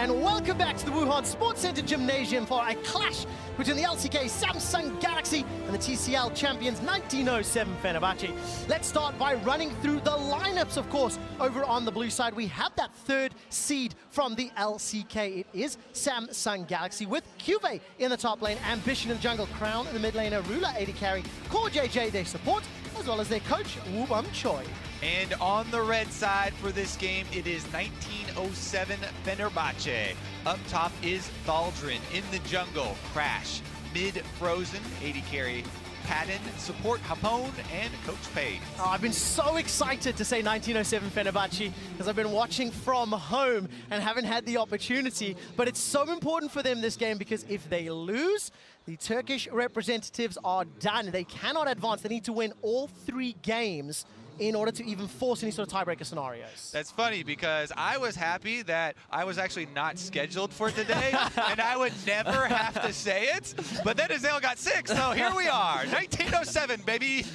and welcome back to the Wuhan Sports Center Gymnasium for a clash between the LCK Samsung Galaxy and the TCL champions 1907 Fenerbahçe. Let's start by running through the lineups, of course. Over on the blue side, we have that third seed from the LCK. It is Samsung Galaxy with CuVee in the top lane, Ambition in the jungle, Crown in the mid lane, Arula AD carry, CoreJJ their support, as well as their coach, Woobum Choi. And on the red side for this game, it is 1907 Fenerbahçe. Up top is Thaldrin. In the jungle, Crash. Mid Frozen, AD carry, Padden, support Japone, and Coach Pay. Oh, I've been so excited to say 1907 Fenerbahçe because I've been watching from home and haven't had the opportunity. But it's so important for them this game because if they lose, the Turkish representatives are done. They cannot advance. They need to win all 3 games in order to even force any sort of tiebreaker scenarios. That's funny because I was happy that I was actually not scheduled for today and I would never have to say it, but then Azale got sick, so here we are, 1907, baby.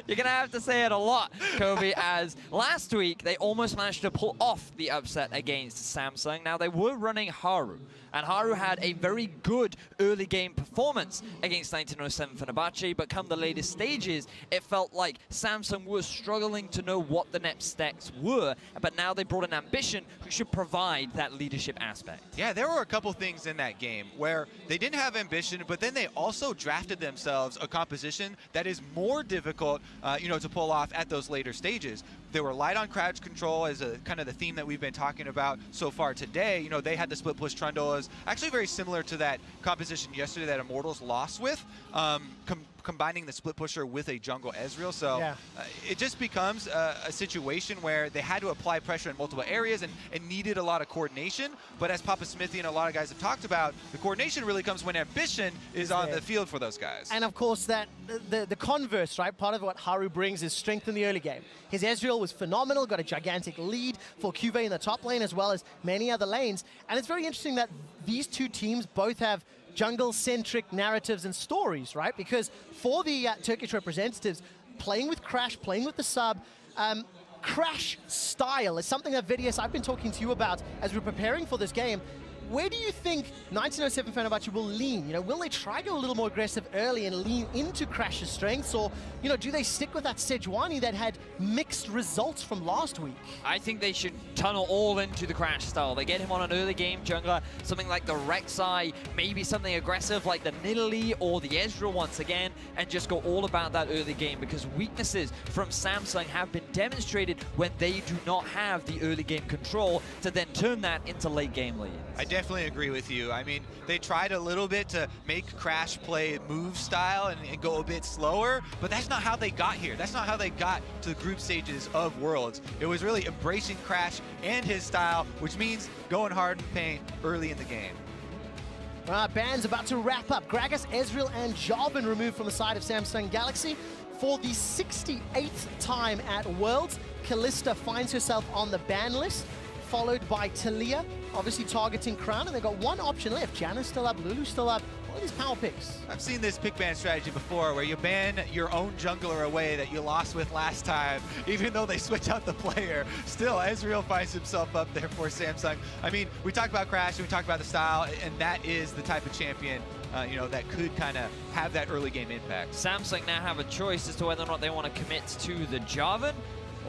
You're gonna have to say it a lot, CuVee, as last week they almost managed to pull off the upset against Samsung. Now they were running Haru, and Haru had a very good early game performance against 1907 Fenerbahçe, but come the latest stages, it felt like Samsung was struggling to know what the next steps were, but now they brought an Ambition who should provide that leadership aspect. Yeah, there were a couple things in that game where they didn't have Ambition, but then they also drafted themselves a composition that is more difficult, to pull off at those later stages. They were light on crouch control as a kind of the theme that we've been talking about so far today. You know, they had the split push Trundle as actually very similar to that composition yesterday that Immortals lost with, combining the split pusher with a jungle Ezreal. So yeah. It just becomes a situation where they had to apply pressure in multiple areas and needed a lot of coordination. But as Papa Smithy and a lot of guys have talked about, the coordination really comes when Ambition is on the field for those guys. And of course, that the converse, right? Part of what Haru brings is strength in the early game. His Ezreal was phenomenal, got a gigantic lead for CuVee in the top lane as well as many other lanes. And it's very interesting that these two teams both have jungle-centric narratives and stories, right? Because for the Turkish representatives, playing with Crash, playing with the sub, Crash style is something that Vidius, I've been talking to you about as we're preparing for this game. Where do you think 1907 Fenerbahçe will lean? You know, will they try to go a little more aggressive early and lean into Crash's strengths, or do they stick with that Sejuani that had mixed results from last week? I think they should tunnel all into the Crash style. They get him on an early game jungler, something like the Rek'Sai, maybe something aggressive like the Nidalee or the Ezreal once again, and just go all about that early game, because weaknesses from Samsung have been demonstrated when they do not have the early game control to then turn that into late game leads. I definitely agree with you. I mean, they tried a little bit to make Crash play move style and go a bit slower, but that's not how they got here. That's not how they got to the group stages of Worlds. It was really embracing Crash and his style, which means going hard in paint early in the game. Ban's about to wrap up. Gragas, Ezreal, and Jarvan removed from the side of Samsung Galaxy. For the 68th time at Worlds, Kalista finds herself on the ban list, followed by Talia, obviously targeting Crown, and they've got one option left. Janna's still up, Lulu's still up. All these power picks. I've seen this pick ban strategy before where you ban your own jungler away that you lost with last time, even though they switch out the player. Still, Ezreal finds himself up there for Samsung. I mean, we talked about Crash, we talked about the style, and that is the type of champion that could kind of have that early game impact. Samsung now have a choice as to whether or not they want to commit to the Jarvan.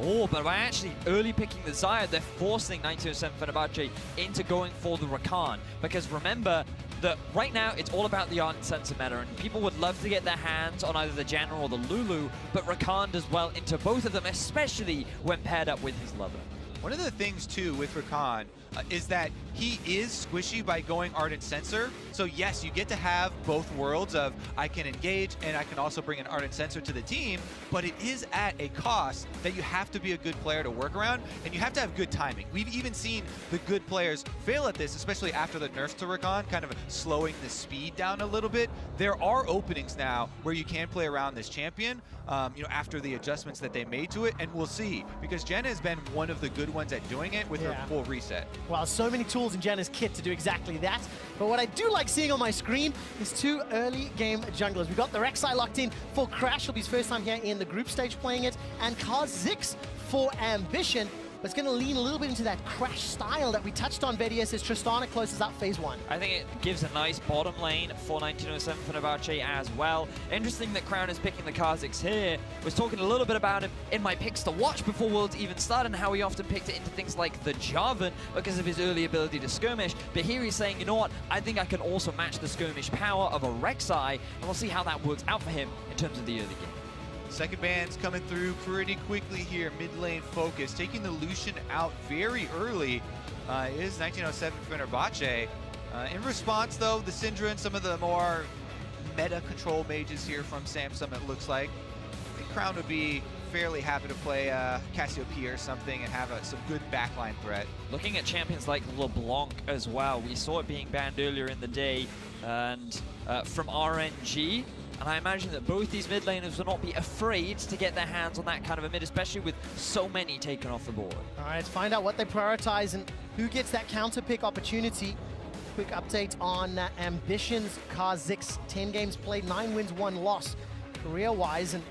Oh, but by actually early picking the Xayah, they're forcing 1907 Fenerbahçe into going for the Rakan. Because remember that right now it's all about the Ardent Sensor meta, and people would love to get their hands on either the Janna or the Lulu, but Rakan does well into both of them, especially when paired up with his lover. One of the things, too, with Rakan is that he is squishy by going Ardent Sensor. So, yes, you get to have both worlds of I can engage and I can also bring an Ardent Sensor to the team, but it is at a cost that you have to be a good player to work around, and you have to have good timing. We've even seen the good players fail at this, especially after the nerfs to Rakan, kind of slowing the speed down a little bit. There are openings now where you can play around this champion, after the adjustments that they made to it, and we'll see, because Janna has been one of the good ones at doing it with her full reset. Well, so many tools in Janna's kit to do exactly that. But what I do like seeing on my screen is 2 early game junglers. We've got the Rek'Sai locked in for Crash. It'll be his first time here in the group stage playing it. And Kha'Zix for Ambition. but it's going to lean a little bit into that crash style that we touched on. VDS as Tristana closes out phase 1. I think it gives a nice bottom lane for 1907 Fenerbahçe as well. Interesting that Crown is picking the Kha'Zix here. Was talking a little bit about him in my picks to watch before Worlds even started and how he often picked it into things like the Javan because of his early ability to skirmish. But here he's saying, you know what, I think I can also match the skirmish power of a Rek'Sai, and we'll see how that works out for him in terms of the early game. Second band's coming through pretty quickly here. Mid lane focus, taking the Lucian out very early is 1907 Fenerbahçe. In response, though, the Syndra and some of the more meta control mages here from Samsung, it looks like. I think Crown would be fairly happy to play Cassiopeia or something and have some good backline threat. Looking at champions like LeBlanc as well, we saw it being banned earlier in the day and from RNG. And I imagine that both these mid laners will not be afraid to get their hands on that kind of a mid, especially with so many taken off the board. All right, let's find out what they prioritize and who gets that counter pick opportunity. Quick update on Ambition's Kha'Zix. 10 games played, 9 wins, 1 loss career-wise. And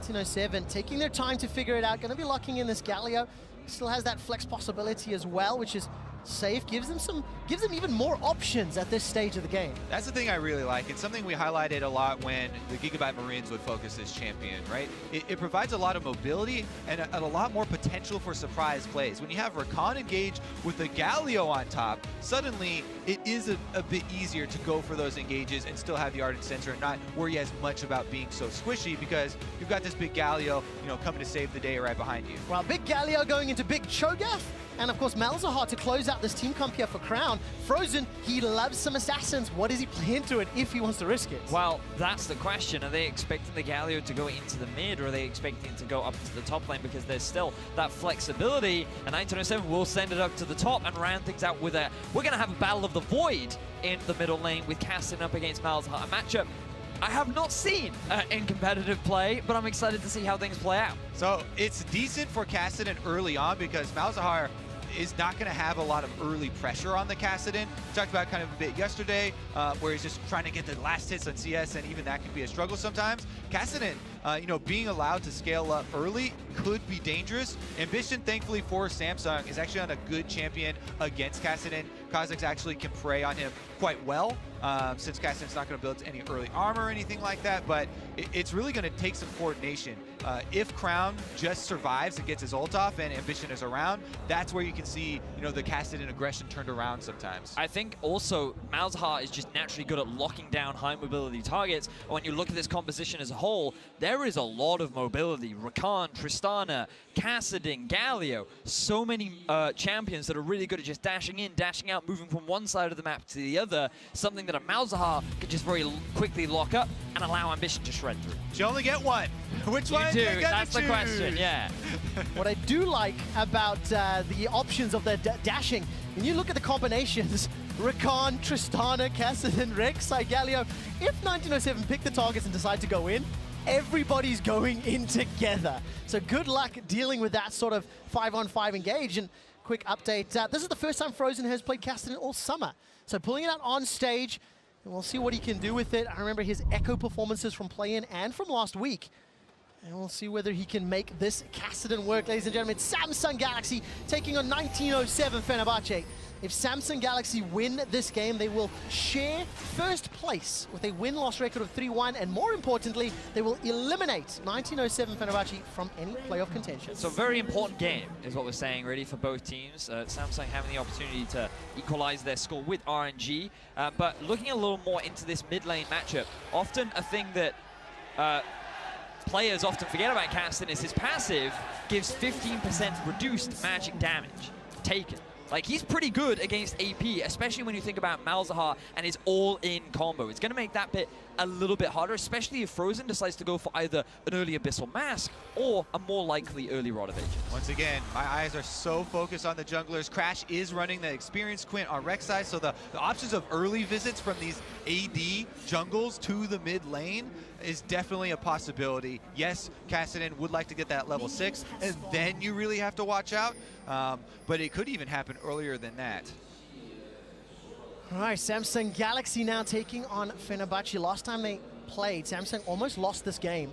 1907 taking their time to figure it out. Going to be locking in this Galio. Still has that flex possibility as well, which is safe, gives them even more options at this stage of the game. That's the thing I really like. It's something we highlighted a lot when the Gigabyte Marines would focus this champion, right? It provides a lot of mobility and a lot more potential for surprise plays. When you have Rakan engage with the Galio on top, suddenly it is a bit easier to go for those engages and still have the Ardent Sensor and not worry as much about being so squishy because you've got this big Galio, you know, coming to save the day right behind you. Well, big Galio going into big Cho'Gath. And of course, Malzahar to close out this team comp here for Crown. Frozen, he loves some assassins. What does he play into it if he wants to risk it? Well, that's the question. Are they expecting the Galio to go into the mid, or are they expecting it to go up to the top lane? Because there's still that flexibility, and 1907 will send it up to the top and round things out with a... We're going to have a Battle of the Void in the middle lane with Kassadin up against Malzahar. A matchup I have not seen in competitive play, but I'm excited to see how things play out. So it's decent for Kassadin early on because Malzahar is not going to have a lot of early pressure on the Kassadin. We talked about kind of a bit yesterday where he's just trying to get the last hits on CS, and even that can be a struggle sometimes. Kassadin, you know, being allowed to scale up early could be dangerous. Ambition, thankfully for Samsung, is actually on a good champion against Kassadin. Kha'Zix actually can prey on him quite well since Kassadin's not going to build any early armor or anything like that, but it's really going to take some coordination. If Crown just survives and gets his ult off and Ambition is around, that's where you can see, you know, the Kassadin aggression turned around sometimes. I think also Malzahar is just naturally good at locking down high mobility targets. When you look at this composition as a whole, there is a lot of mobility. Rakan, Tristana, Kassadin, Galio, so many champions that are really good at just dashing in, dashing out, moving from one side of the map to the other, something that a Malzahar could just very quickly lock up and allow Ambition to shred through. You only get one. Which one do you get That's to the question, yeah. What I do like about the options of the dashing, when you look at the combinations, Rakan, Tristana, Kassadin, Rek'Sai, Galio, if 1907 pick the targets and decide to go in, everybody's going in together. So good luck dealing with that sort of 5-on-5 engage. And quick update, this is the first time Frozen has played Kassadin all summer. So pulling it out on stage, and we'll see what he can do with it. I remember his echo performances from play-in and from last week. And we'll see whether he can make this Kassadin work, ladies and gentlemen. It's Samsung Galaxy taking on 1907 Fenerbahçe. If Samsung Galaxy win this game, they will share first place with a win-loss record of 3-1, and more importantly, they will eliminate 1907 Fenerbahçe from any playoff contention. So very important game is what we're saying, really, for both teams. Samsung having the opportunity to equalize their score with RNG, but looking a little more into this mid-lane matchup, often a thing that players often forget about Kassadin is his passive gives 15% reduced magic damage taken. Like, he's pretty good against AP, especially when you think about Malzahar and his all-in combo. It's going to make that bit a little bit harder, especially if Frozen decides to go for either an early Abyssal Mask or a more likely early Rod of Ages. Once again, my eyes are so focused on the junglers. Crash is running the experienced Quint on Rek'Sai, so the options of early visits from these AD jungles to the mid lane is definitely a possibility. Yes, Kassadin would like to get that level 6, and then you really have to watch out, but it could even happen earlier than that. All right, Samsung Galaxy now taking on Fenerbahçe. Last time they played, Samsung almost lost this game.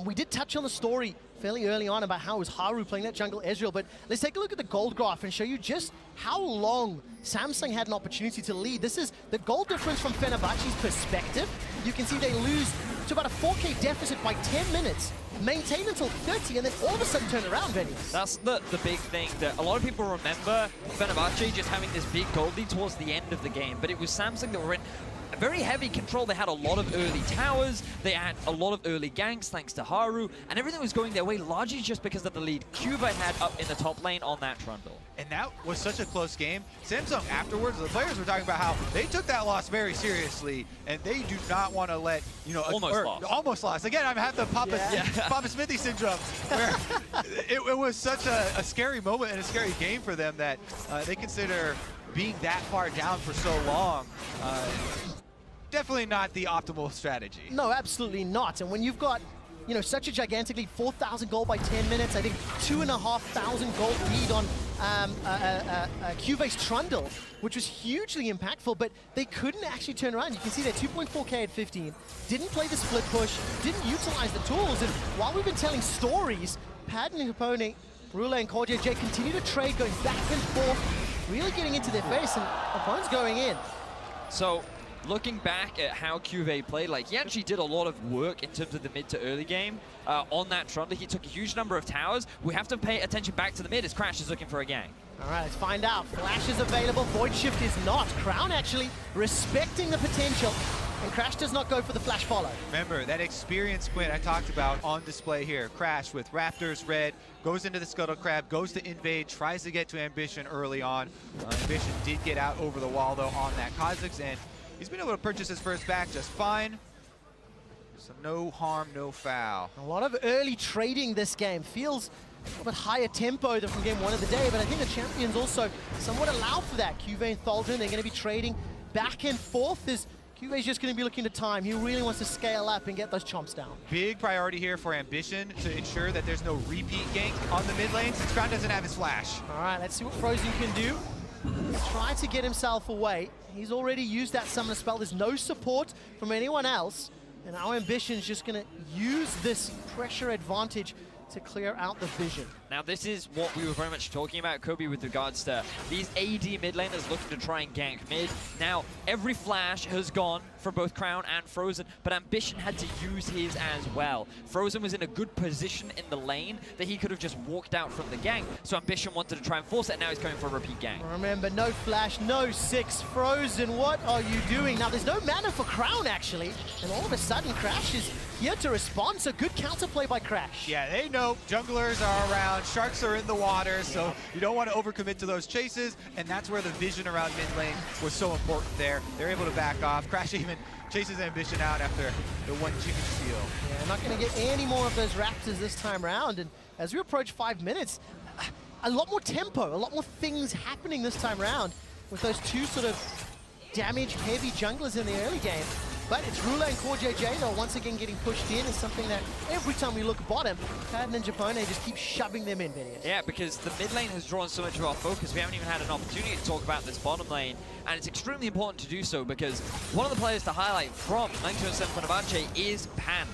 We did touch on the story fairly early on about how it was Haru playing that jungle Ezreal, but let's take a look at the gold graph and show you just how long Samsung had an opportunity to lead. This is the goal difference from Fenerbahçe's perspective. You can see they lose to about a 4K deficit by 10 minutes, maintain until 30, and then all of a sudden turn around, Venues. That's the big thing that a lot of people remember Fenerbahçe just having this big gold lead towards the end of the game, but it was Samsung that were in very heavy control. They had a lot of early towers, they had a lot of early ganks thanks to Haru, and everything was going their way largely just because of the lead CuVee had up in the top lane on that Trundle. And that was such a close game. Samsung afterwards, the players were talking about how they took that loss very seriously, and they do not want to let, you know, almost lost. Again, I'm having the Papa Smithy syndrome, where it was such a scary moment and a scary game for them that they consider being that far down for so long. Definitely not the optimal strategy. No, absolutely not. And when you've got, you know, such a gigantic lead, 4,000 gold by 10 minutes, I think 2,500 gold lead on CuVee's Trundle, which was hugely impactful, but they couldn't actually turn around. You can see they're 2.4K at 15, didn't play the split push, didn't utilize the tools, and while we've been telling stories, Padden and Japone, Rula and CoreJJ continue to trade, going back and forth, really getting into their face, and opponents going in. So, looking back at how CuVee played, like, he actually did a lot of work in terms of the mid to early game on that Trundle. He took a huge number of towers. We have to pay attention back to the mid as Crash is looking for a gang. All right, let's find out. Flash is available, Void Shift is not. Crown actually respecting the potential, and Crash does not go for the flash follow. Remember, that experience Quinn I talked about on display here. Crash with Raptors red, goes into the Scuttle Crab, goes to invade, tries to get to Ambition early on. Ambition did get out over the wall, though, on that Kha'Zix, and he's been able to purchase his first back just fine. So no harm, no foul. A lot of early trading this game. Feels a little bit higher tempo than from game one of the day, but I think the champions also somewhat allow for that. CuVee and Thaldrin, they're going to be trading back and forth. CuVee's just going to be looking to time. He really wants to scale up and get those chomps down. Big priority here for Ambition to ensure that there's no repeat gank on the mid lane since Crown doesn't have his flash. All right, let's see what Frozen can do. Try to get himself away. He's already used that summon spell. There's no support from anyone else. And our Ambition's just going to use this pressure advantage to clear out the vision. Now this is what we were very much talking about, Kobe, with regards to these AD mid laners looking to try and gank mid. Now, every flash has gone for both Crown and Frozen, but Ambition had to use his as well. Frozen was in a good position in the lane that he could have just walked out from the gank, so Ambition wanted to try and force it, and now he's going for a repeat gank. Remember, no flash, no 6. Frozen, what are you doing? Now, there's no mana for Crown, actually, and all of a sudden, Crash is here to respond, so good counterplay by Crash. Yeah, they know junglers are around, sharks are in the water, so you don't want to overcommit to those chases, and that's where the vision around mid lane was so important there. They're able to back off. Crash even chases Ambition out after the one chicken steal. Yeah, not going to get any more of those Raptors this time around, and as we approach 5 minutes, a lot more tempo, a lot more things happening this time around with those two sort of damage-heavy junglers in the early game. But it's Rula and CoreJJ, though, once again getting pushed in is something that every time we look bottom, Padden and Japone just keep shoving them in, Venues. Yeah, because the mid lane has drawn so much of our focus, we haven't even had an opportunity to talk about this bottom lane, and it's extremely important to do so because one of the players to highlight from 1907 Fenerbahçe is Pan.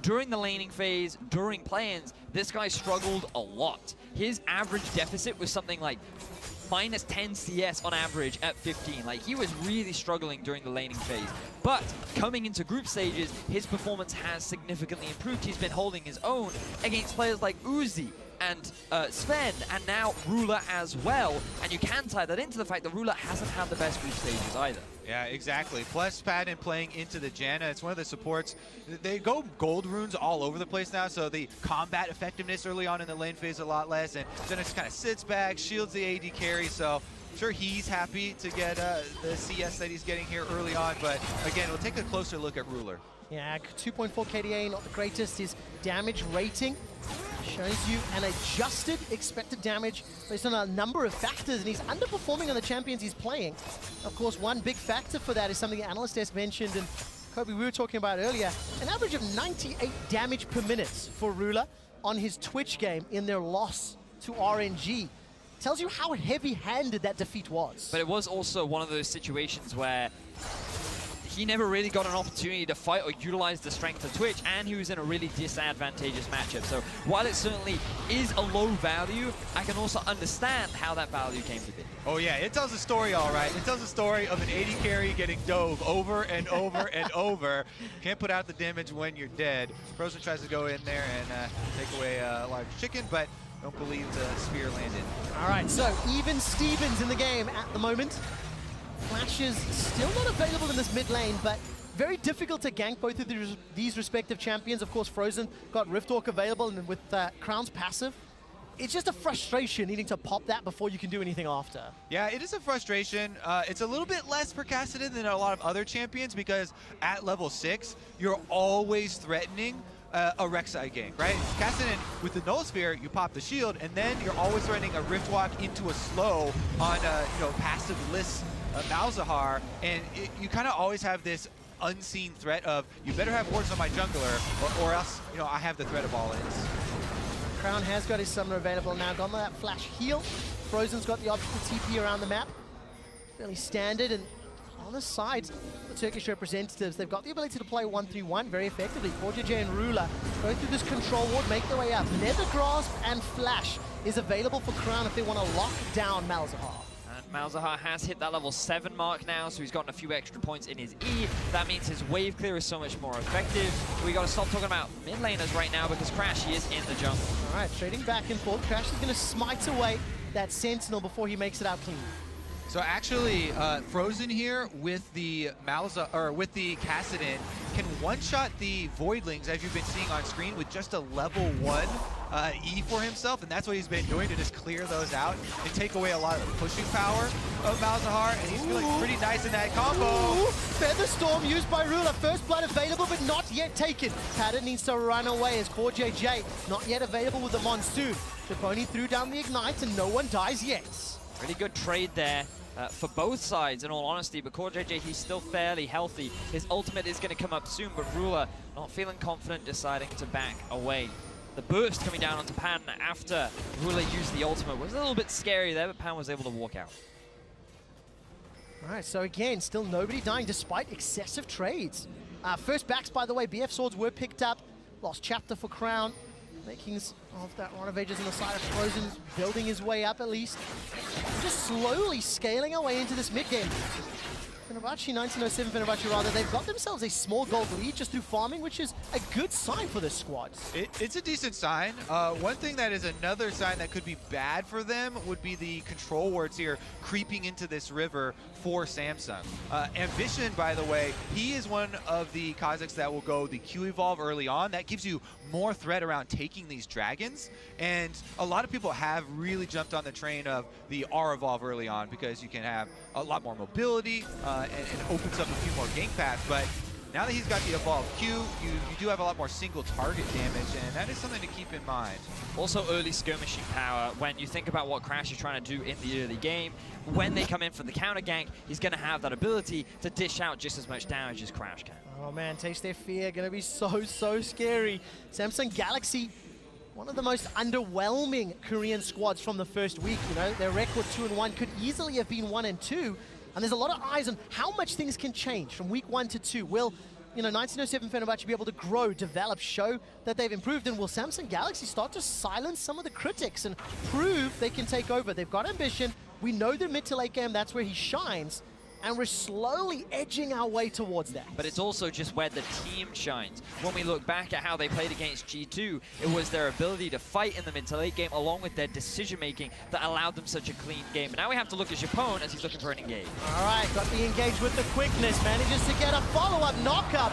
During the laning phase, during play-ins, this guy struggled a lot. His average deficit was something like minus 10 CS on average at 15. Like, he was really struggling during the laning phase. But coming into group stages, his performance has significantly improved. He's been holding his own against players like Uzi and Sven, and now Rula as well. And you can tie that into the fact that Rula hasn't had the best group stages either. Yeah, exactly. Plus, Padden playing into the Janna. It's one of the supports. They go gold runes all over the place now, so the combat effectiveness early on in the lane phase a lot less, and Janna just kind of sits back, shields the AD carry, so I'm sure he's happy to get the CS that he's getting here early on, but again, we'll take a closer look at Ruler. Yeah, 2.4 KDA, not the greatest. His damage rating shows you an adjusted expected damage based on a number of factors, and he's underperforming on the champions he's playing. Of course, one big factor for that is something Analyst S mentioned, and Kobe, we were talking about earlier, an average of 98 damage per minute for Rula on his Twitch game in their loss to RNG. Tells you how heavy-handed that defeat was. But it was also one of those situations where he never really got an opportunity to fight or utilize the strength of Twitch, and he was in a really disadvantageous matchup. So while it certainly is a low value, I can also understand how that value came to be. Oh yeah, it tells a story, all right. It tells a story of an 80 carry getting dove over and over and over. Can't put out the damage when you're dead. Frozen tries to go in there and take away a large chicken, but don't believe the spear landed. All right, so even Stevens in the game at the moment. Flash is still not available in this mid lane, but very difficult to gank both of these respective champions. Of course, Frozen got Rifthawk available, and with Crown's passive, it's just a frustration needing to pop that before you can do anything after. Yeah, it is a frustration. It's a little bit less for Kassadin than a lot of other champions because at level 6, you're always threatening a Rek'Sai gank, right? Kassadin, with the Null Sphere, you pop the shield, and then you're always threatening a Riftwalk into a slow on passive-less Malzahar, and you kind of always have this unseen threat of, you better have wards on my jungler, or else, I have the threat of all ins. Crown has got his summoner available now. Gone with that flash heal. Frozen's got the option to TP around the map. Fairly standard, and on the side, the Turkish representatives, they've got the ability to play 1-3-1 very effectively. CoreJJ and Ruler go through this control ward, make their way up. Nether Grasp and Flash is available for Crown if they want to lock down Malzahar. And Malzahar has hit that level 7 mark now, so he's gotten a few extra points in his E. That means his wave clear is so much more effective. We got to stop talking about mid laners right now because Crash is in the jungle. All right, trading back and forth. Crash is going to smite away that Sentinel before he makes it out clean. So actually, Frozen here with the with the Kassadin can one-shot the Voidlings, as you've been seeing on screen, with just a level 1 E for himself, and that's what he's been doing to just clear those out and take away a lot of the pushing power of Malzahar, and he's feeling pretty nice in that combo. Ooh, Feather Storm used by Ruler. First blood available, but not yet taken. Padden needs to run away as CoreJJ not yet available with the Monsoon. Japone threw down the Ignite, and no one dies yet. Really good trade there. For both sides, in all honesty, but CoreJJ, he's still fairly healthy. His ultimate is going to come up soon, but Ruler not feeling confident, deciding to back away. The burst coming down onto Pan after Ruler used the ultimate was a little bit scary there, but Pan was able to walk out. All right, so again, still nobody dying despite excessive trades. First backs, by the way, BF swords were picked up. Lost chapter for Crown. Makings of that Rod of Ages on the side of Frozen, building his way up at least. Just slowly scaling our way into this mid game. Fenerbahçe, 1907 Fenerbahçe rather, they've got themselves a small gold lead just through farming, which is a good sign for this squad. It's a decent sign. One thing that is another sign that could be bad for them would be the control wards here creeping into this river for Samsung. Ambition, by the way, he is one of the Kha'Zix that will go the Q evolve early on. That gives you more threat around taking these dragons, and a lot of people have really jumped on the train of the R evolve early on because you can have a lot more mobility and opens up a few more gank paths. But now that he's got the evolved Q, you do have a lot more single target damage, and that is something to keep in mind. Also early skirmishing power. When you think about what Crash is trying to do in the early game, when they come in for the counter gank, he's going to have that ability to dish out just as much damage as Crash can. Oh man, Taste Their Fear, going to be so scary. Samsung Galaxy, one of the most underwhelming Korean squads from the first week. Their record 2-1 could easily have been 1-2. And there's a lot of eyes on how much things can change from week 1 to 2. Will, 1907 Fenerbahçe be able to grow, develop, show that they've improved? And will Samsung Galaxy start to silence some of the critics and prove they can take over? They've got ambition. We know the mid to late game, that's where he shines. And we're slowly edging our way towards that. But it's also just where the team shines. When we look back at how they played against G2, it was their ability to fight in the mid to late game along with their decision-making that allowed them such a clean game. And now we have to look at Japone as he's looking for an engage. All right, got the engage with the quickness. Manages to get a follow-up knock-up.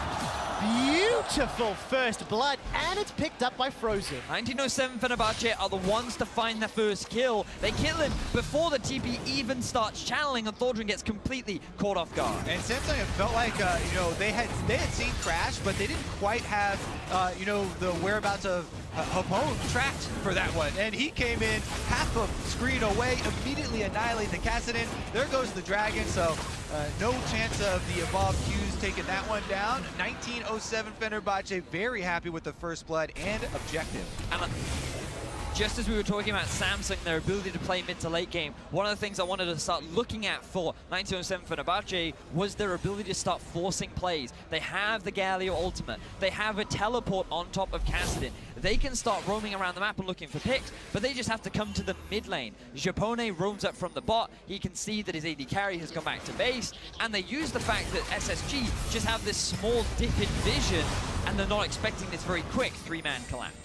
Beautiful first blood, and it's picked up by Frozen. 1907 Fenerbahçe are the ones to find their first kill. They kill him before the TP even starts channeling, and Thaldrin gets completely caught off guard. And Samsung, it felt like they had seen Crash, but they didn't quite have the whereabouts of Japone tracked for that one. And he came in half a screen away, immediately annihilate the Kassadin. There goes the dragon, so no chance of the evolved Qs taking that one down. 1907 Fenerbahçe very happy with the first blood and objective. And just as we were talking about Samsung, their ability to play mid to late game, one of the things I wanted to start looking at for 1907 Fenerbahçe was their ability to start forcing plays. They have the Galio ultimate. They have a teleport on top of Kassadin. They can start roaming around the map and looking for picks, but they just have to come to the mid lane. Japone roams up from the bot. He can see that his AD carry has come back to base, and they use the fact that SSG just have this small dip in vision, and they're not expecting this very quick 3-man collapse.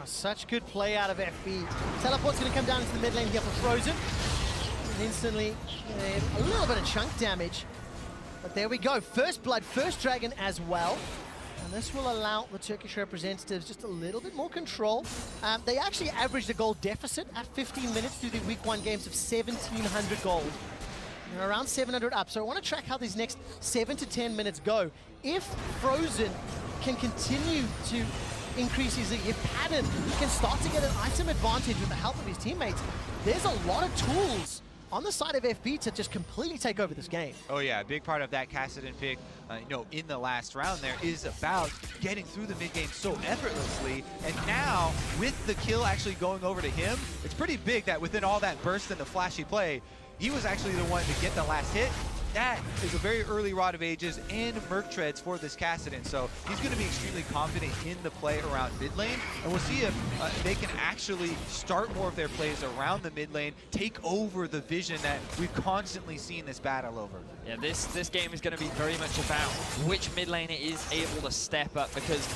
Oh, such good play out of FB. Teleport's going to come down into the mid lane here for Frozen. And instantly, a little bit of chunk damage. But there we go. First blood, first dragon as well. And this will allow the Turkish representatives just a little bit more control. They actually averaged a gold deficit at 15 minutes through the week 1 games of 1,700 gold. They're around 700 up, so I want to track how these next 7 to 10 minutes go. If Frozen can continue to increase his lead, if Padden can start to get an item advantage with the help of his teammates, there's a lot of tools on the side of FB to just completely take over this game. Oh yeah, a big part of that Kassadin pick, in the last round there is about getting through the mid game so effortlessly. And now, with the kill actually going over to him, it's pretty big that within all that burst and the flashy play, he was actually the one to get the last hit. That is a very early Rod of Ages and Merc Treads for this Kassadin, so he's going to be extremely confident in the play around mid lane, and we'll see if they can actually start more of their plays around the mid lane, take over the vision that we've constantly seen this battle over. Yeah, this game is going to be very much about which mid laner is able to step up, because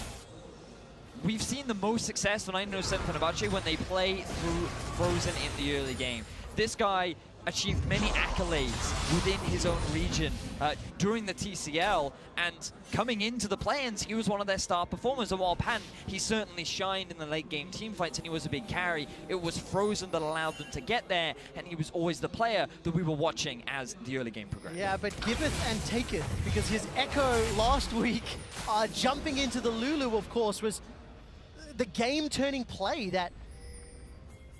we've seen the most success for 1907 Fenerbahçe when they play through Frozen in the early game. This guy achieved many accolades within his own region during the TCL, and coming into the play-ins, he was one of their star performers. And while Padden, he certainly shined in the late game team fights and he was a big carry, it was Frozen that allowed them to get there, and he was always the player that we were watching as the early game progressed. Yeah, but giveth and taketh, because his Echo last week, jumping into the Lulu, of course, was the game-turning play that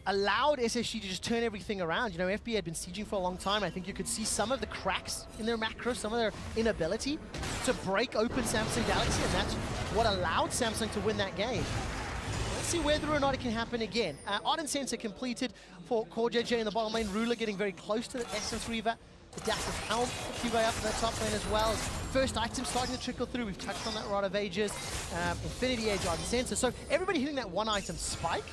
allowed SSG to just turn everything around. You know, FB had been sieging for a long time. I think you could see some of the cracks in their macro, some of their inability to break open Samsung Galaxy, and that's what allowed Samsung to win that game. Let's see whether or not it can happen again. Ardent Sensor completed for CoreJJ in the bottom lane. Ruler getting very close to the Essence Reaver. The Dash of Helm for CuVee up in the top lane as well. First item starting to trickle through. We've touched on that Rod of Ages. Infinity Age, Ardent Sensor. So everybody hitting that one item spike.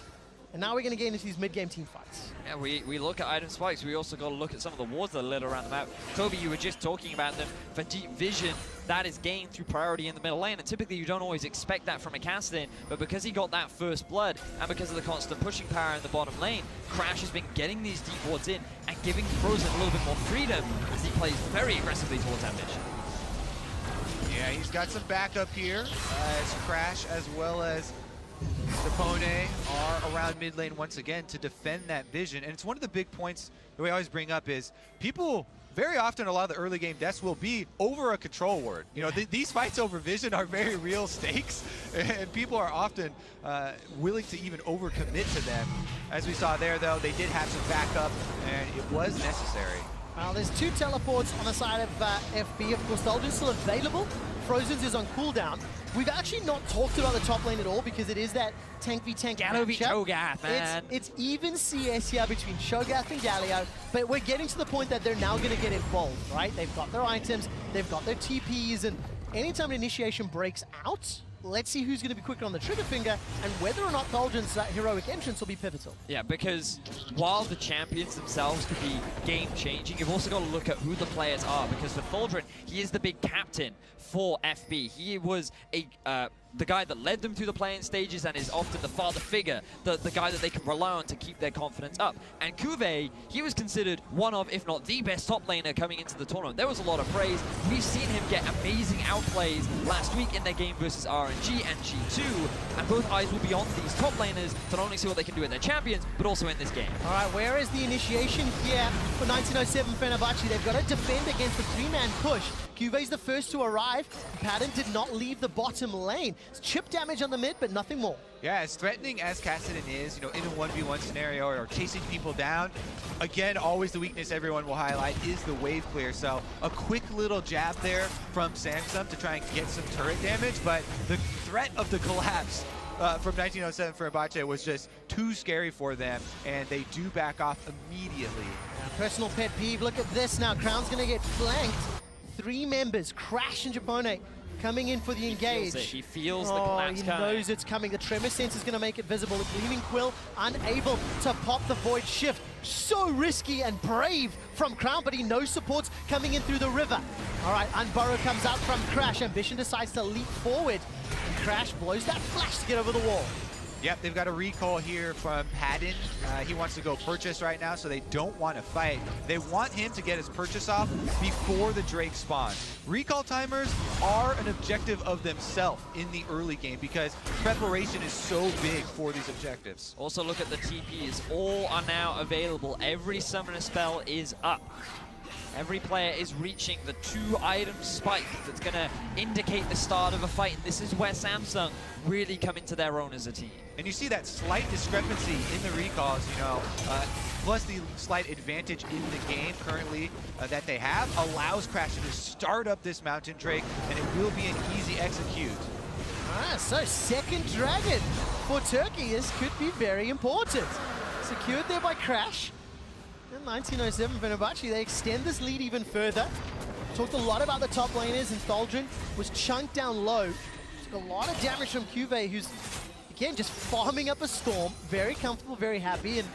And now we're going to get into these mid-game team fights. Yeah, we look at item spikes. We also got to look at some of the wards that are lit around the map. Toby, you were just talking about them. For deep vision, that is gained through priority in the middle lane. And typically you don't always expect that from a Kassadin. But because he got that first blood, and because of the constant pushing power in the bottom lane, Crash has been getting these deep wards in and giving Frozen a little bit more freedom as he plays very aggressively towards ambition. Yeah, he's got some backup here as Crash as well as Japone are around mid lane once again to defend that vision. And it's one of the big points that we always bring up is people, very often a lot of the early game deaths will be over a control ward. You know, these fights over vision are very real stakes, and people are often willing to even overcommit to them. As we saw there though, they did have some backup and it was necessary. Well, there's 2 teleports on the side of FB. Of course, Thaldrin's still available. Frozen's is on cooldown. We've actually not talked about the top lane at all because it is that tank v tank Galio v matchup. Cho'Gath, man. It's even CS here between Cho'Gath and Galio, but we're getting to the point that they're now going to get involved, right? They've got their items, they've got their TPs, and anytime an initiation breaks out, let's see who's going to be quicker on the trigger finger and whether or not Thaldrin's heroic entrance will be pivotal. Yeah, because while the champions themselves could be game-changing, you've also got to look at who the players are, because for Thaldrin, he is the big captain for FB. He was the guy that led them through the playing stages and is often the father figure, the guy that they can rely on to keep their confidence up. And CuVee, he was considered one of, if not the best top laner coming into the tournament. There was a lot of praise. We've seen him get amazing outplays last week in their game versus RNG and G2, and both eyes will be on these top laners to not only see what they can do with their champions, but also in this game. All right, where is the initiation here for 1907 Fenerbahçe? They've got to defend against the 3-man push. CuVee's the first to arrive. Padden did not leave the bottom lane. It's chip damage on the mid, but nothing more. Yeah, as threatening as Kassadin is, in a 1v1 scenario or chasing people down, again, always the weakness everyone will highlight is the wave clear. So a quick little jab there from Samsung to try and get some turret damage, but the threat of the collapse from 1907 Fenerbahçe was just too scary for them, and they do back off immediately. Personal pet peeve, look at this now. Crown's gonna get flanked. 3 members, Crash and Japone, coming in for the engage. He feels the Oh, collapse he coming. knows it's coming. The tremor sense is going to make it visible. The Gleaming Quill unable to pop the Void Shift. So risky and brave from Crown, but he knows supports coming in through the river. All right, Unburrow comes out from Crash. Ambition decides to leap forward. And Crash blows that flash to get over the wall. Yep, they've got a recall here from Padden. He wants to go purchase right now, so they don't want to fight. They want him to get his purchase off before the Drake spawn. Recall timers are an objective of themselves in the early game because preparation is so big for these objectives. Also look at the TPs. All are now available. Every summoner spell is up. Every player is reaching the 2-item spike that's going to indicate the start of a fight. And this is where Samsung really come into their own as a team. And you see that slight discrepancy in the recalls, you know, plus the slight advantage in the game currently that they have allows Crash to start up this Mountain Drake, and it will be an easy execute. So second dragon for Turkey. This could be very important. Secured there by Crash. In 1907 Fenerbahçe, they extend this lead even further. Talked a lot about the top laners, and Thaldrin was chunked down low. Took a lot of damage from CuVee, who's, again, just farming up a storm. Very comfortable, very happy. And,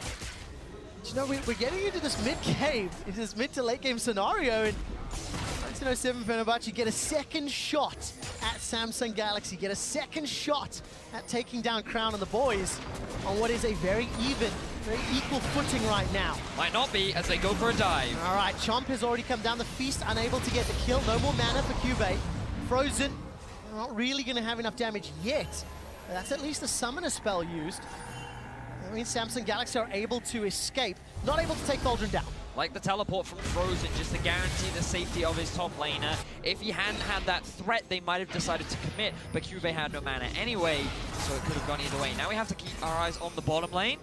you know, we're getting into this mid-game, into this mid to late game scenario, and 1907 Fenerbahçe get a second shot at Samsung Galaxy, get a second shot at taking down Crown and the boys on what is a very even, very equal footing right now. Might not be as they go for a dive. All right, Chomp has already come down. The Feast unable to get the kill. No more mana for CuVee. Frozen, not really going to have enough damage yet. That's at least a summoner spell used. I mean, Samsung Galaxy are able to escape, not able to take Thaldrin down. Like the teleport from Frozen, just to guarantee the safety of his top laner. If he hadn't had that threat, they might have decided to commit, but CuVee had no mana anyway, so it could have gone either way. Now we have to keep our eyes on the bottom lane.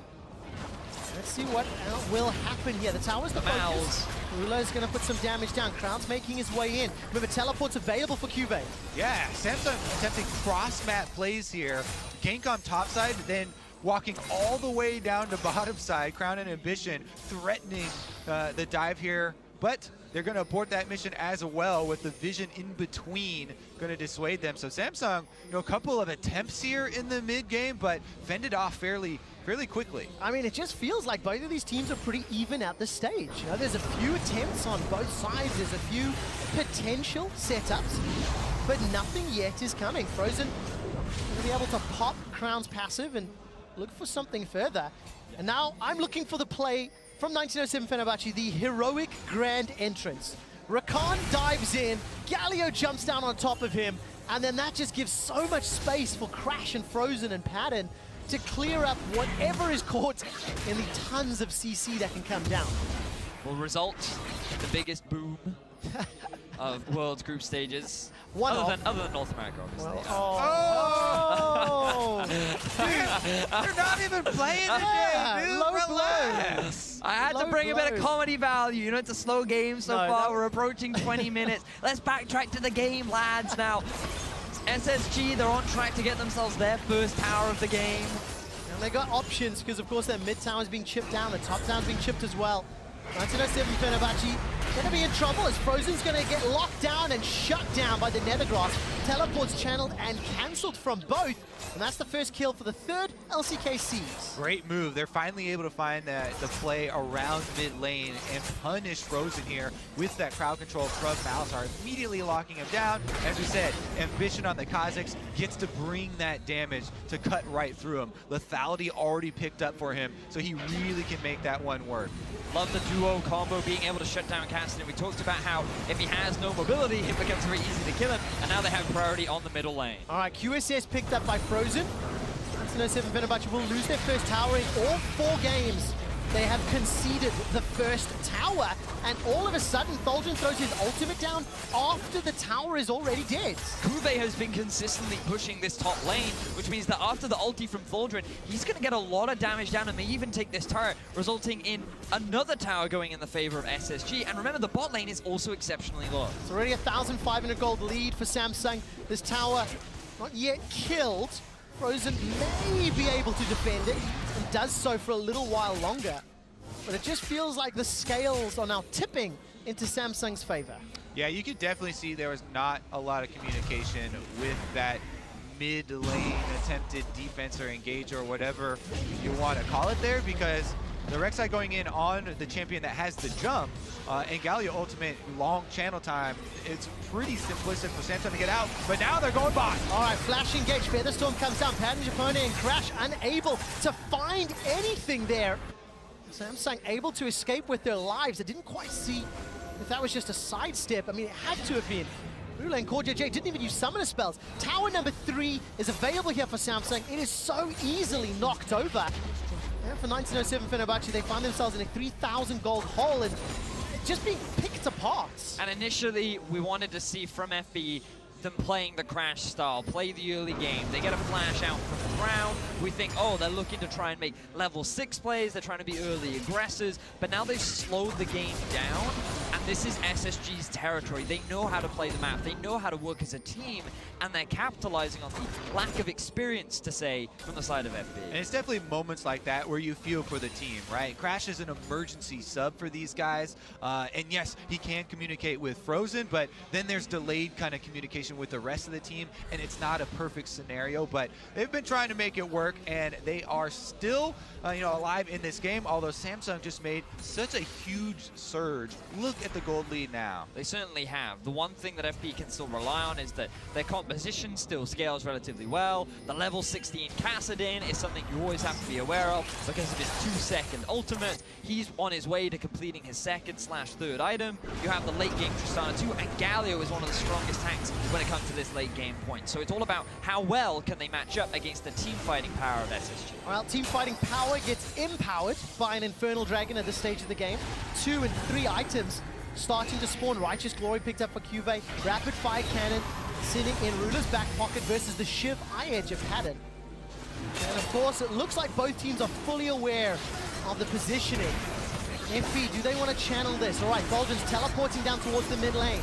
Let's see what will happen here. The tower's the focus. Rulo's going to put some damage down. Crown's making his way in. Remember, teleport's available for CuVee. Yeah, Samsung attempting cross-map plays here. Gank on top side, then walking all the way down to bottom side. Crown and Ambition threatening the dive here, but they're going to abort that mission as well with the vision in between going to dissuade them. So Samsung, you know, a couple of attempts here in the mid game, but fended off fairly quickly. I mean, it just feels like both of these teams are pretty even at this stage. You know, there's a few attempts on both sides. There's a few potential setups, but nothing yet is coming. Frozen going to be able to pop Crown's passive and look for something further. And now I'm looking for the play from 1907 Fenerbahçe, the heroic grand entrance. Rakan dives in, Galio jumps down on top of him, and then that just gives so much space for Crash and Frozen and Padden to clear up whatever is caught in the tons of CC that can come down. Will result in the biggest boom of World's group stages. Other than North America, obviously. Well, They're not even playing today, dude. Low Relax. I had to bring a bit of comedy value. You know, it's a slow game so far. We're approaching 20 minutes. Let's backtrack to the game, lads. Now, SSG, they're on track to get themselves their first tower of the game. And they got options because, of course, their mid tower is being chipped down. The top tower is being chipped as well. 1907 Fenerbahçe going to be in trouble as Frozen's going to get locked down and shut down by the Nethergrass. Teleports channeled and cancelled from both. And that's the first kill for the third LCKCs. Great move. They're finally able to find the play around mid lane and punish Frozen here with that crowd control from Malzahar, immediately locking him down. As we said, Ambition on the Kha'Zix gets to bring that damage to cut right through him. Lethality already picked up for him, so he really can make that one work. Love the duo combo, being able to shut down Kassadin. We talked about how if he has no mobility, it becomes very easy to kill him, and now they have priority on the middle lane. All right, QSS picked up by Frozen. 1907 Fenerbahçe will lose their first tower in all 4 games. They have conceded the first tower, and all of a sudden, Thaldrin throws his ultimate down after the tower is already dead. CuVee has been consistently pushing this top lane, which means that after the ulti from Thaldrin, he's going to get a lot of damage down and may even take this turret, resulting in another tower going in the favor of SSG. And remember, the bot lane is also exceptionally low. It's already a 1,500 gold lead for Samsung. This tower not yet killed, Frozen may be able to defend it, and does so for a little while longer. But it just feels like the scales are now tipping into Samsung's favor. Yeah, you could definitely see there was not a lot of communication with that mid-lane attempted defense or engage or whatever you want to call it there, because the Rek'Sai going in on the champion that has the jump, and Galio ultimate long channel time, it's pretty simplistic for Samsung to get out, but now they're going by. All right, flash engage, Featherstorm comes down, Padden, Japone, and Crash unable to find anything there. Samsung able to escape with their lives. I didn't quite see if that was just a sidestep. I mean, it had to have been. Rula and CoreJJ didn't even use summoner spells. Tower number 3 is available here for Samsung. It is so easily knocked over. And for 1907 Fenerbahçe, they find themselves in a 3,000 gold hole and just being picked apart. And initially, we wanted to see from FB them playing the Crash style, play the early game. They get a flash out from the ground. We think, oh, they're looking to try and make level 6 plays. They're trying to be early aggressors. But now they've slowed the game down. And this is SSG's territory. They know how to play the map. They know how to work as a team. And they're capitalizing on the lack of experience, to say, from the side of FB. And it's definitely moments like that where you feel for the team, right? Crash is an emergency sub for these guys. And yes, he can communicate with Frozen, but then there's delayed kind of communication with the rest of the team, and it's not a perfect scenario, but they've been trying to make it work, and they are still alive in this game, although Samsung just made such a huge surge. Look at the gold lead now. They certainly have. The one thing that FB can still rely on is that their composition still scales relatively well. The level 16 Kassadin is something you always have to be aware of because of his 2-second ultimate. He's on his way to completing his 2nd/3rd item. You have the late game Tristana too, and Galio is one of the strongest tanks when it comes to this late game point. So it's all about how well can they match up against the team fighting power of SSG. Well, team fighting power gets empowered by an Infernal Dragon at this stage of the game. 2 and 3 items starting to spawn. Righteous Glory picked up for CuVee. Rapid Fire Cannon sitting in Rula's back pocket versus the Shiv Eye Edge of Padden. And of course, it looks like both teams are fully aware of the positioning. FB, do they want to channel this? All right, Thaldrin's teleporting down towards the mid lane.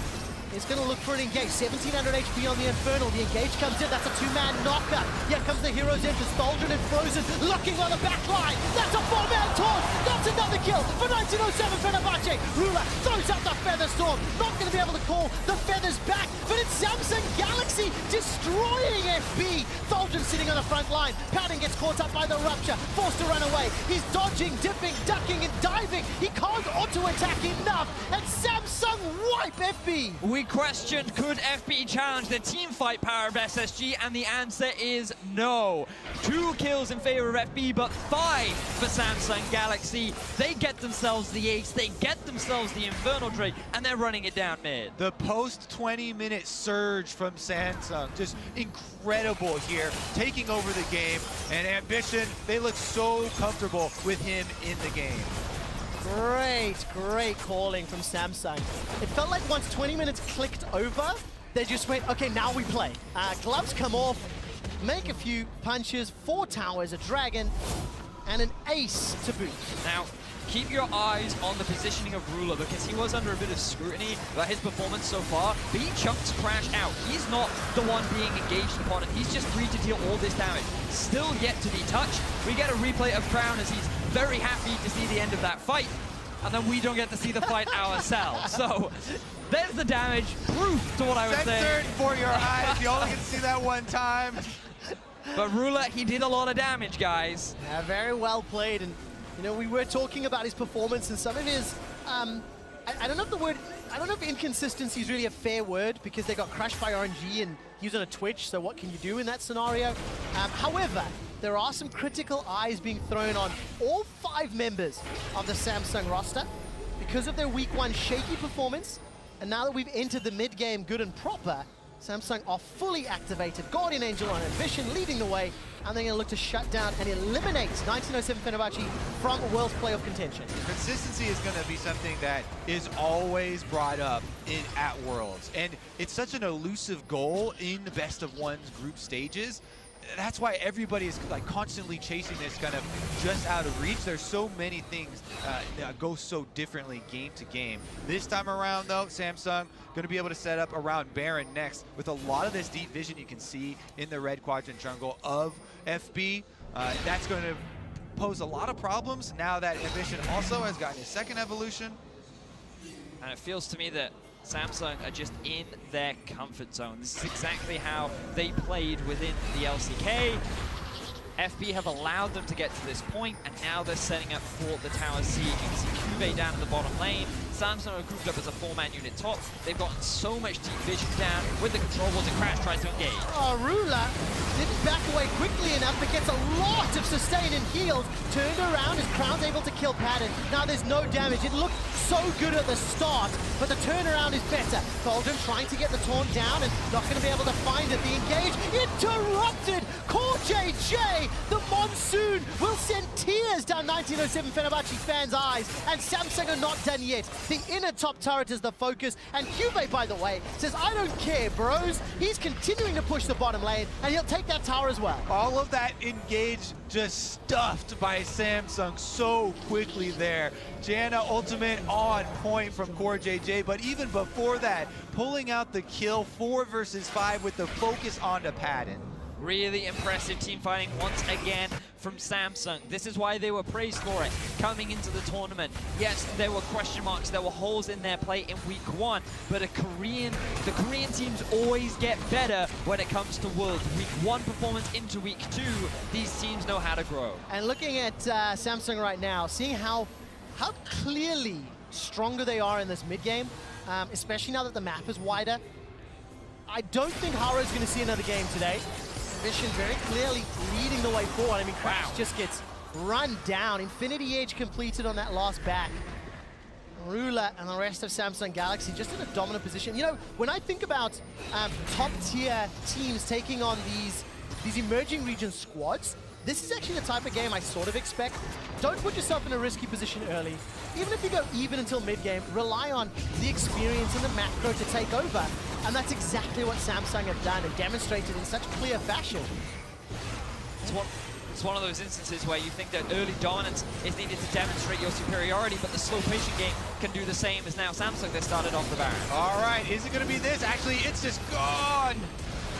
He's going to look for an engage. 1700 HP on the Infernal. The engage comes in. That's a 2-man knocker. Here comes the heroes in. Thaldrin and Frozen looking on the back line. That's a 4-man taunt. That's another kill for 1907 Fenerbahçe. Rula throws out the Featherstorm. Not going to be able to call the Feathers back, but it's Samsung Galaxy destroying FB. Thaldrin sitting on the front line. Padden gets caught up by the Rupture. Forced to run away. He's dodging, dipping, ducking, and diving. He can't auto-attack enough. And Samsung wipe FB. We questioned, could FB challenge the team fight power of SSG, and the answer is no. 2 kills in favor of FB, but 5 for Samsung Galaxy. They get themselves the ace, they get themselves the Infernal Drake, and they're running it down mid. The post 20-minute surge from Samsung, just incredible here, taking over the game, and Ambition, they look so comfortable with him in the game. Great calling from Samsung. It felt like once 20 minutes clicked over, they just went, okay, now we play. Gloves come off, make a few punches, 4 towers, a dragon, and an ace to boot. Now, keep your eyes on the positioning of Rula, because he was under a bit of scrutiny about his performance so far, but he chunked Crash out. He's not the one being engaged upon it. He's just free to deal all this damage. Still yet to be touched. We get a replay of Crown as he's very happy to see the end of that fight, and then we don't get to see the fight ourselves. So there's the damage, proof to what I was saying. Censored for your eyes. You only get to see that one time. But Rula, he did a lot of damage, guys. Yeah, very well played. And we were talking about his performance and some of his, I don't know if inconsistency is really a fair word, because they got crashed by RNG and he was on a Twitch, so what can you do in that scenario? However, there are some critical eyes being thrown on all 5 members of the Samsung roster because of their week 1 shaky performance. And now that we've entered the mid-game good and proper, Samsung are fully activated. Guardian Angel on Ambition leading the way, and they're going to look to shut down and eliminate 1907 Fenerbahçe from World's playoff contention. Consistency is going to be something that is always brought up at Worlds, and it's such an elusive goal in the best of one's group stages. that's why everybody is like constantly chasing this kind of just out of reach. There's so many things that go so differently game to game. This time around though, Samsung going to be able to set up around Baron next with a lot of this deep vision you can see in the red quadrant jungle of FB. That's going to pose a lot of problems now that Ambition also has gotten his second evolution. And it feels to me that Samsung are just in their comfort zone. This is exactly how they played within the LCK. FB have allowed them to get to this point, and now they're setting up for the tower siege. You can see CuVee down in the bottom lane. Samsung are grouped up as a 4-man unit top. They've gotten so much deep vision down with the control wars and Crash tries to engage. Oh, Rula didn't back away quickly enough, but gets a lot of sustain and heals. Turned around as Crown's able to kill Padden. Now there's no damage. It looked so good at the start, but the turnaround is better. Thaldrin trying to get the taunt down and not going to be able to find it. The engage interrupted. CoreJJ, the monsoon will send tears down 1907 Fenerbahçe fans' eyes, and Samsung are not done yet. The inner top turret is the focus, and CuVee, by the way, says, I don't care, bros. He's continuing to push the bottom lane, and he'll take that tower as well. All of that engage just stuffed by Samsung so quickly there. Janna ultimate on point from CoreJJ, but even before that, pulling out the kill 4 versus 5 with the focus onto Padden. Really impressive team fighting once again from Samsung. This is why they were praised for it coming into the tournament. Yes, there were question marks, there were holes in their play in week 1, but the Korean teams always get better when it comes to Worlds. Week 1 performance into week 2, these teams know how to grow. And looking at Samsung right now, seeing how clearly stronger they are in this mid game, especially now that the map is wider, I don't think Haru's going to see another game today. Ambition very clearly leading the way forward. I mean, Crash just gets run down. Infinity Edge completed on that last back. Rula and the rest of Samsung Galaxy just in a dominant position. You know, when I think about top-tier teams taking on these emerging region squads, this is actually the type of game I sort of expect. Don't put yourself in a risky position early. Even if you go even until mid-game, rely on the experience and the macro to take over. And that's exactly what Samsung have done and demonstrated in such clear fashion. It's one of those instances where you think that early dominance is needed to demonstrate your superiority, but the slow patient game can do the same as now Samsung that started off the Baron. All right, is it going to be this? Actually, it's just gone.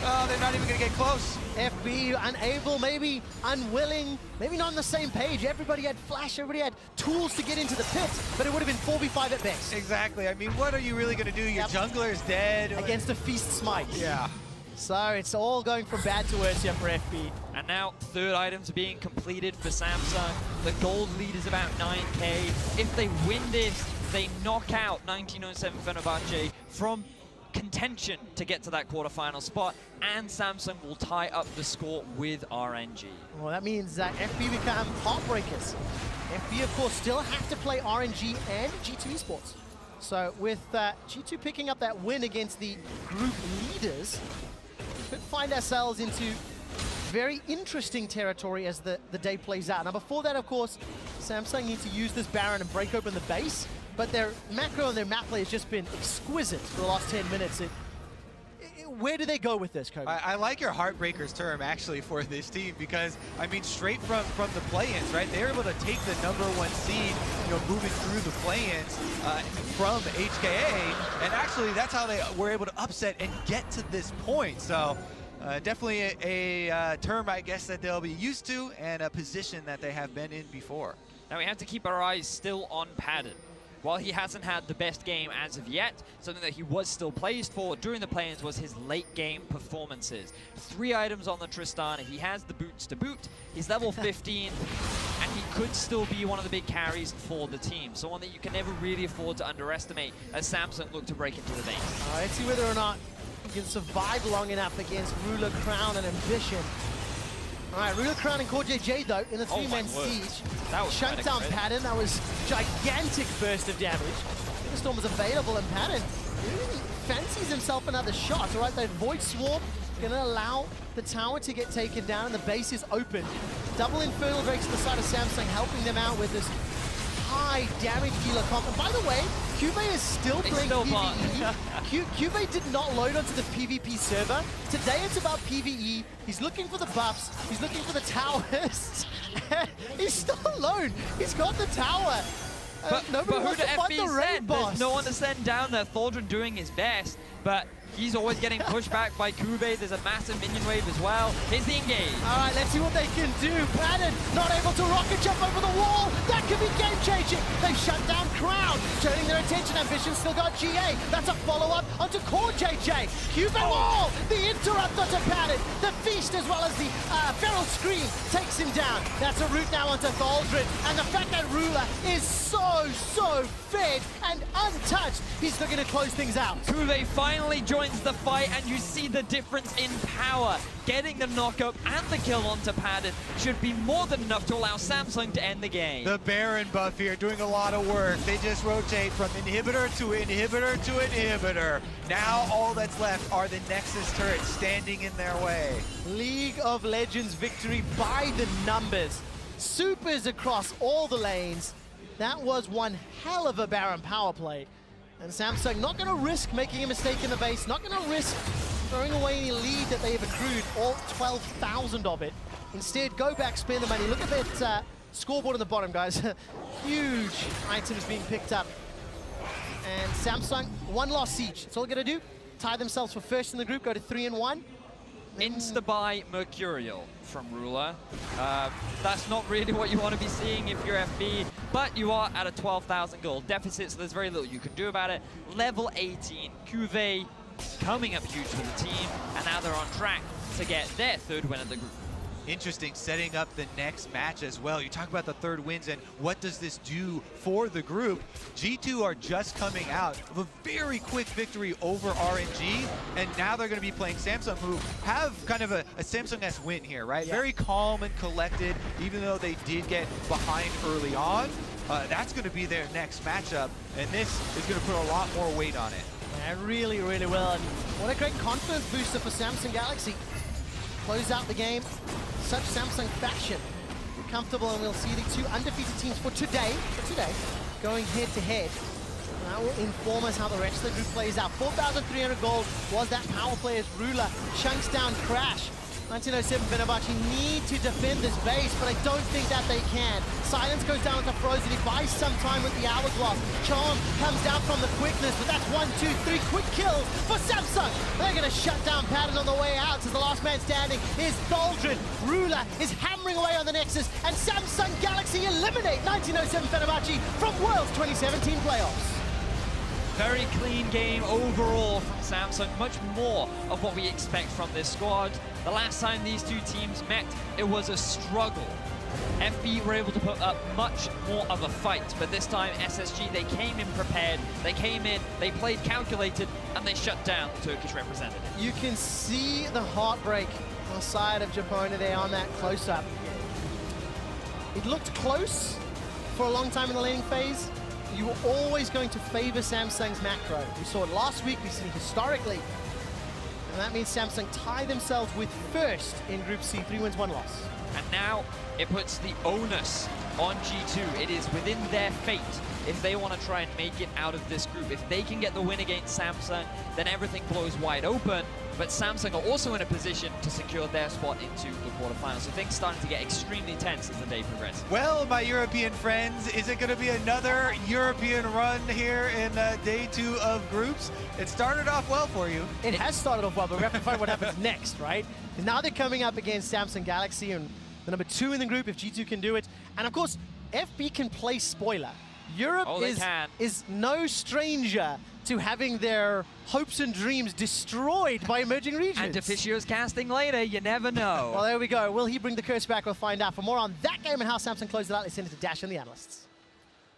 Oh, they're not even going to get close. FB unable, maybe unwilling, maybe not on the same page. Everybody had flash, everybody had tools to get into the pit, but it would have been 4v5 at best. Exactly. I mean, what are you really going to do? Your jungler is dead. Against a Feast Smite. Yeah. So it's all going from bad to worse here for FB. And now third items being completed for Samsung. The gold lead is about 9k. If they win this, they knock out 1907 Fenerbahçe from contention to get to that quarterfinal spot, and Samsung will tie up the score with RNG. Well, that means that FB become heartbreakers. FB, of course, still have to play RNG and G2 Esports. So with G2 picking up that win against the group leaders, we could find ourselves into very interesting territory as the day plays out. Now, before that, of course, Samsung need to use this Baron and break open the base. But their macro and their map play has just been exquisite for the last 10 minutes. Where do they go with this, Kobe? I like your heartbreakers term, actually, for this team, because, I mean, straight from the play-ins, right? They're able to take the #1 seed, you know, moving through the play-ins from HKA, and actually that's how they were able to upset and get to this point. So definitely a term, I guess, that they'll be used to, and a position that they have been in before. Now we have to keep our eyes still on Padden. While he hasn't had the best game as of yet, something that he was still praised for during the play-ins was his late-game performances. 3 items on the Tristana. He has the boots to boot. He's level 15, and he could still be one of the big carries for the team. So one that you can never really afford to underestimate as Samsung look to break into the base. Let's see whether or not he can survive long enough against Ruler, Crown, and Ambition. All right, Ruler, Crown, and CoreJJ, though, in a 3-man siege. That was shut down Padden. That was gigantic burst of damage. The Storm was available, and Padden really fancies himself another shot. All right, that Void Swarm going to allow the tower to get taken down, and the base is open. Double Infernal Drakes to the side of Samsung, helping them out with this high damage dealer comp. And by the way, CuVee is still playing still PvE. CuVee did not load onto the PvP server. Today it's about PvE. He's looking for the buffs. He's looking for the towers. He's still alone. He's got the tower. Nobody but wants who to the fight the FB raid said? boss. There's no one to send down there. Thaldrin doing his best, but he's always getting pushed back by CuVee. There's a massive minion wave as well. Here's the engage. All right, let's see what they can do. Padden not able to rocket jump over the wall. That could be game-changing. They've shut down Crown, turning their attention. Ambition still got GA. That's a follow-up onto CoreJJ. CuVee wall. The interrupt onto Padden. The feast as well as the feral scream takes him down. That's a route now onto Thaldrin. And the fact that Ruler is so fed and untouched, he's looking to close things out. CuVee finally joins the fight, and you see the difference in power. Getting the knockup and the kill onto Padden should be more than enough to allow Samsung to end the game. The Baron buff here doing a lot of work. They just rotate from inhibitor to inhibitor to inhibitor. Now all that's left are the Nexus turrets standing in their way. League of Legends victory by the numbers. Supers across all the lanes. That was one hell of a Baron power play. And Samsung not going to risk making a mistake in the base, not going to risk throwing away any lead that they have accrued, all 12,000 of it. Instead, go back, spend the money. Look at that scoreboard on the bottom, guys. Huge items being picked up. And Samsung, one loss each. That's all they're going to do. Tie themselves for first in the group, go to 3-1. Insta-buy Mercurial from Ruler. That's not really what you want to be seeing if you're FB, but you are at a 12,000 gold deficit, so there's very little you can do about it. Level 18, CuVee coming up huge for the team, and now they're on track to get their third win of the group. Interesting, setting up the next match as well. You talk about the third wins and what does this do for the group. G2 are just coming out of a very quick victory over RNG, and now they're going to be playing Samsung, who have kind of a Samsung-esque win here, right? Yeah. Very calm and collected, even though they did get behind early on. That's going to be their next matchup, and this is going to put a lot more weight on it. Yeah, really will. And what a great confidence booster for Samsung Galaxy. Close out the game, such Samsung fashion. Comfortable, and we'll see the two undefeated teams for today, going head-to-head. That will inform us how the rest of the group plays out. 4,300 gold was that power play as Ruler chunks down Crash. 1907 Fenerbahçe need to defend this base, but I don't think that they can. Silence goes down to Frozen. He buys some time with the Hourglass. Charm comes down from the quickness, but that's 1, 2, 3 quick kills for Samsung. They're going to shut down Padden on the way out, as the last man standing is Thaldrin. Ruler is hammering away on the Nexus, and Samsung Galaxy eliminate 1907 Fenerbahçe from Worlds 2017 playoffs. Very clean game overall from Samsung, much more of what we expect from this squad. The last time these two teams met, it was a struggle. FB were able to put up much more of a fight, but this time SSG, they came in prepared, they came in, they played calculated, and they shut down the Turkish representative. You can see the heartbreak on the side of Japone there on that close-up. It looked close for a long time in the laning phase. You were always going to favor Samsung's macro. We saw it last week, we've seen it historically. And that means Samsung tie themselves with first in Group C, 3 wins, 1 loss. And now it puts the onus on G2. It is within their fate if they want to try and make it out of this group. If they can get the win against Samsung, then everything blows wide open. But Samsung are also in a position to secure their spot into the quarterfinals. So things starting to get extremely tense as the day progresses. Well, my European friends, is it going to be another European run here in day 2 of groups? It started off well for you. It has started off well, but we have to find what happens next, right? Because now they're coming up against Samsung Galaxy and the number 2 in the group if G2 can do it. And of course, FB can play spoiler. Europe is no stranger to having their hopes and dreams destroyed by emerging regions. And Deficio's casting later, you never know. Well, there we go. Will he bring the curse back? We'll find out. For more on that game and how Samsung closed it out, let's send it to Dash and the analysts.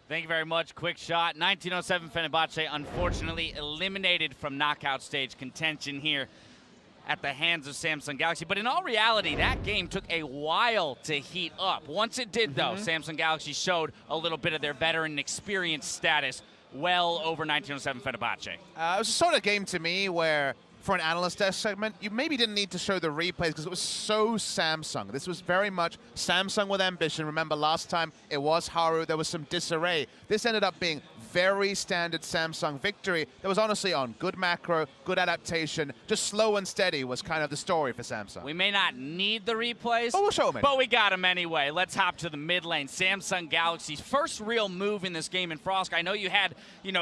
Thank you very much. Quick shot. 1907 Fenerbahçe unfortunately eliminated from knockout stage contention here at the hands of Samsung Galaxy. But in all reality, that game took a while to heat up. Once it did, though, Samsung Galaxy showed a little bit of their veteran experience status well over 1907 Fenerbahçe. It was a sort of game to me where, for an analyst desk segment, you maybe didn't need to show the replays because it was so Samsung. This was very much Samsung with ambition. Remember last time it was Haru, there was some disarray. This ended up being very standard Samsung victory that was honestly on good macro, good adaptation, just slow and steady was kind of the story for Samsung. We may not need the replays, but we'll show them. But we got them anyway. Let's hop to the mid lane. Samsung Galaxy's first real move in this game in Frost. I know you had,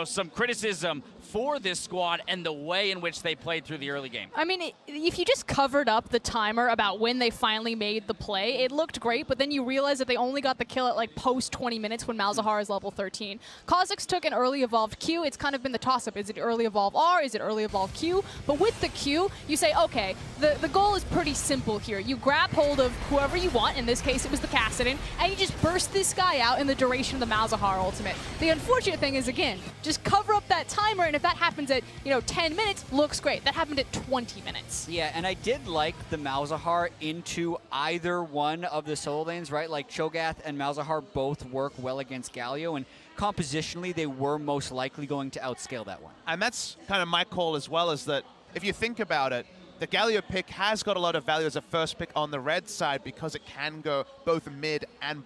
some criticism for this squad and the way in which they played through the early game. I mean, if you just covered up the timer about when they finally made the play, it looked great, but then you realize that they only got the kill at like post 20 minutes when Malzahar is level 13. Kha'Zix took an early evolved Q. It's kind of been the toss-up. Is it early evolve R? Is it early evolve Q? But with the Q, you say, okay, the goal is pretty simple here. You grab hold of whoever you want, in this case it was the Kassadin, and you just burst this guy out in the duration of the Malzahar ultimate. The unfortunate thing is, again, just cover up that timer, and if that happens at 10 minutes, looks great. That happened at 20 minutes. Yeah, and I did like the Malzahar into either one of the solo lanes, right? Like Cho'Gath and Malzahar both work well against Galio, and compositionally they were most likely going to outscale that one. And that's kind of my call as well, is that if you think about it, the Galio pick has got a lot of value as a first pick on the red side because it can go both mid and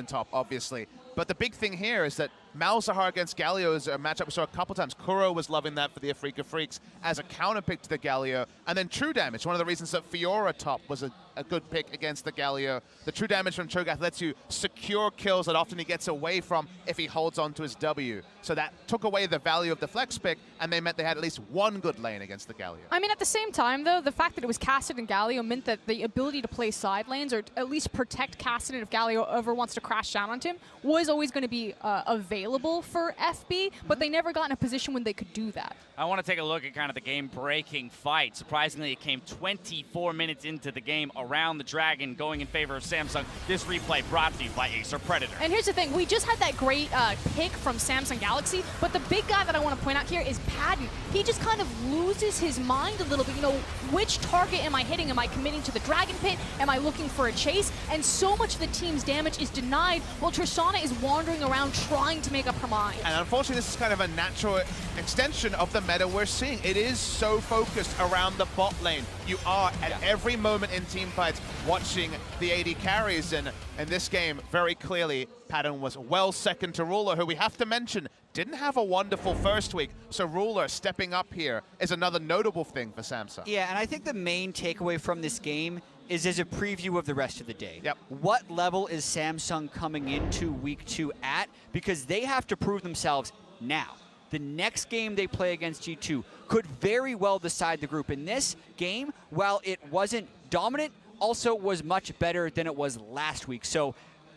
top, obviously. But the big thing here is that Malzahar against Galio is a matchup we saw a couple times. Kuro was loving that for the Afrika Freaks as a counter pick to the Galio. And then True Damage, one of the reasons that Fiora top was a good pick against the Galio. The True Damage from Cho'Gath lets you secure kills that often he gets away from if he holds on to his W. So that took away the value of the flex pick, and they meant they had at least one good lane against the Galio. I mean, at the same time, though, the fact that it was Kassadin and Galio meant that the ability to play side lanes, or at least protect Kassadin if Galio ever wants to crash down onto him, was always going to be available for FB, but they never got in a position when they could do that. I want to take a look at kind of the game-breaking fight. Surprisingly, it came 24 minutes into the game around the Dragon going in favor of Samsung. This replay brought to you by Acer Predator. And here's the thing. We just had that great pick from Samsung Galaxy, but the big guy that I want to point out here is Padden. He just kind of loses his mind a little bit. Which target am I hitting? Am I committing to the Dragon Pit? Am I looking for a chase? And so much of the team's damage is denied while Tristana is wandering around trying to make up her mind. And unfortunately, this is kind of a natural extension of the meta we're seeing. It is so focused around the bot lane. You are, at every moment in team fights, watching the AD carries. And in this game, very clearly, Padden was well second to Ruler, who we have to mention didn't have a wonderful first week. So Ruler stepping up here is another notable thing for Samsung. Yeah, and I think the main takeaway from this game is as a preview of the rest of the day. Yep. What level is Samsung coming into week 2 at? Because they have to prove themselves now. The next game they play against G2 could very well decide the group. In this game, while it wasn't dominant, also was much better than it was last week. So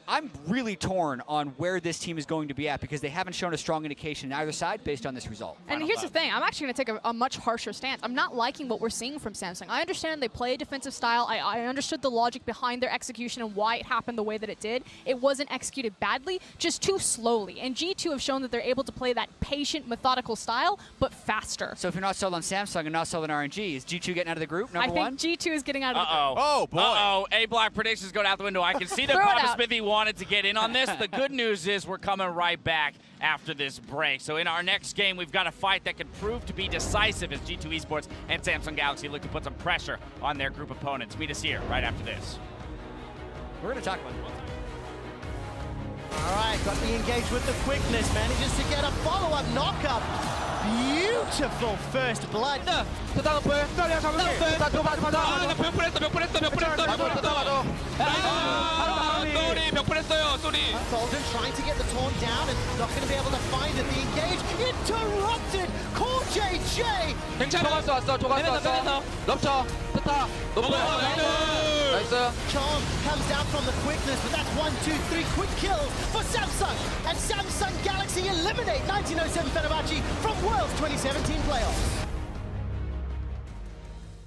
I'm really torn on where this team is going to be at because they haven't shown a strong indication on either side based on this result. And here's the thing, I'm actually going to take a much harsher stance. I'm not liking what we're seeing from Samsung. I understand they play a defensive style. I understood the logic behind their execution and why it happened the way that it did. It wasn't executed badly, just too slowly. And G2 have shown that they're able to play that patient, methodical style, but faster. So if you're not sold on Samsung and not sold on RNG, is G2 getting out of the group, number one? I think G2 is getting out of the group. Oh, boy. Uh-oh. A-block predictions go out the window. I can see that Papa Smithy wanted to get in on this. The good news is we're coming right back after this break. So in our next game, we've got a fight that could prove to be decisive as G2 Esports and Samsung Galaxy look to put some pressure on their group opponents. Meet us here right after this. We're going to talk about it. All right, got me engaged with the quickness, manages to get a follow-up knock-up. Beautiful first blood. Thaldrin trying to get the taunt down and not going to be able to find it. The engage interrupted. CoreJJ. Charm comes down from the quickness, but that's 1, 2, 3 quick kills for Samsung. And Samsung Galaxy eliminate 1907 Fenerbahçe from Worlds 2017 playoffs.